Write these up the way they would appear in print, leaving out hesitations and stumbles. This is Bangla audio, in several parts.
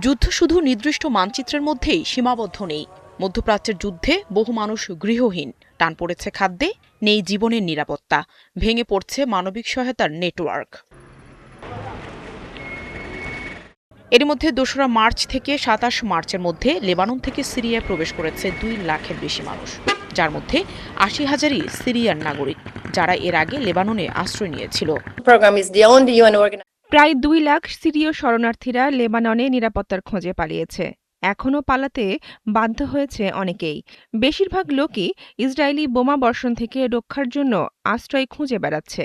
যুদ্ধ শুধু নির্দিষ্ট মানচিত্রের মধ্যেই সীমাবদ্ধ নেই। মধ্যপ্রাচ্যের যুদ্ধে বহু মানুষ গৃহহীন, টান পড়েছে খাদ্যে, নেই জীবনের নিরাপত্তা, ভেঙে পড়ছে মানবিক সহায়তার নেটওয়ার্ক। এর মধ্যে ২রা মার্চ থেকে ২৭ মার্চের মধ্যে লেবানন থেকে সিরিয়ায় প্রবেশ করেছে ২ লাখের বেশি মানুষ, যার মধ্যে ৮০,০০০ই সিরিয়ার নাগরিক, যারা এর আগে লেবাননে আশ্রয় নিয়েছিল। প্রায় ২ লাখ সিরীয় শরণার্থীরা লেবাননে নিরাপত্তার খোঁজে পালিয়েছে। এখনও পালাতে বাধ্য হয়েছে অনেকেই। বেশিরভাগ লোকই ইসরায়েলি বোমা বর্ষণ থেকে রক্ষার জন্য আশ্রয় খুঁজে বেড়াচ্ছে।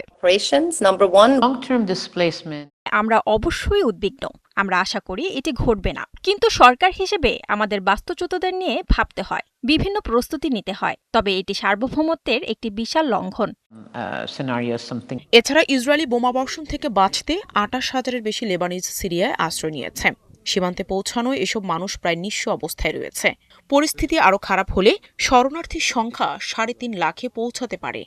আমরা অবশ্যই উদ্বিগ্ন। আমরা আশা করি এটি ঘটবে না, কিন্তু সরকার হিসেবে আমাদের বাস্তুচ্যুতদের নিয়ে ভাবতে হয়, বিভিন্ন প্রস্তুতি নিতে হয়। তবে এটি সার্বভৌমত্বের একটি বিশাল লঙ্ঘন। এছাড়া ইসরায়েলি বোমাবর্ষণ থেকে বাঁচতে ২৮,০০০-এর বেশি লেবানিজ সিরিয়ায় আশ্রয় নিয়েছে। সীমান্তে পৌঁছানোয় এসব মানুষ প্রায় নিঃস্ব অবস্থায় রয়েছে। পরিস্থিতি আরও খারাপ হলে শরণার্থীর সংখ্যা ৩.৫ লাখে পৌঁছাতে পারে।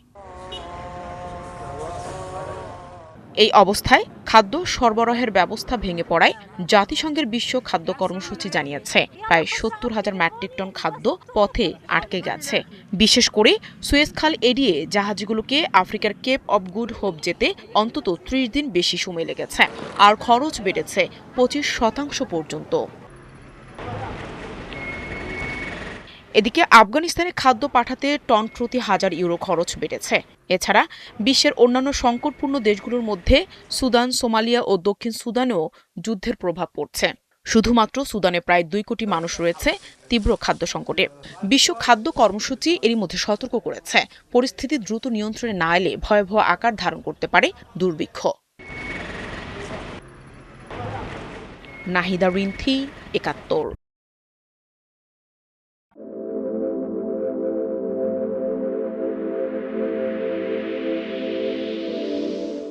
এই অবস্থায় খাদ্য সরবরাহের ব্যবস্থা ভেঙে পড়ায় জাতিসংঘের বিশ্ব খাদ্য কর্মসূচি জানিয়েছে প্রায় ৭০,০০০ মেট্রিক টন খাদ্য পথে আটকে গেছে। বিশেষ করে সুয়েজ খাল এড়িয়ে জাহাজগুলোকে আফ্রিকার কেপ অব গুড হোপ যেতে অন্তত ৩০ দিন বেশি সময় লেগেছে, আর খরচ বেড়েছে ২৫% পর্যন্ত। এদিকে আফগানিস্তানে খাদ্য পাঠাতে টন প্রতি ১,০০০ ইউরো খরচ বেড়েছে। এছাড়া বিশ্বের অন্যান্য সংকটপূর্ণ দেশগুলোর মধ্যে সুদান, সোমালিয়া ও দক্ষিণ সুদানেও যুদ্ধের প্রভাব পড়ছে। শুধুমাত্র সুদানে প্রায় ২ কোটি মানুষ রয়েছে তীব্র খাদ্য সংকটে। বিশ্ব খাদ্য কর্মসূচি এরই মধ্যে সতর্ক করেছে, পরিস্থিতি দ্রুত নিয়ন্ত্রণে না এলে ভয়াবহ আকার ধারণ করতে পারে দুর্ভিক্ষ। নাহিদা রিন্থি, ৭১।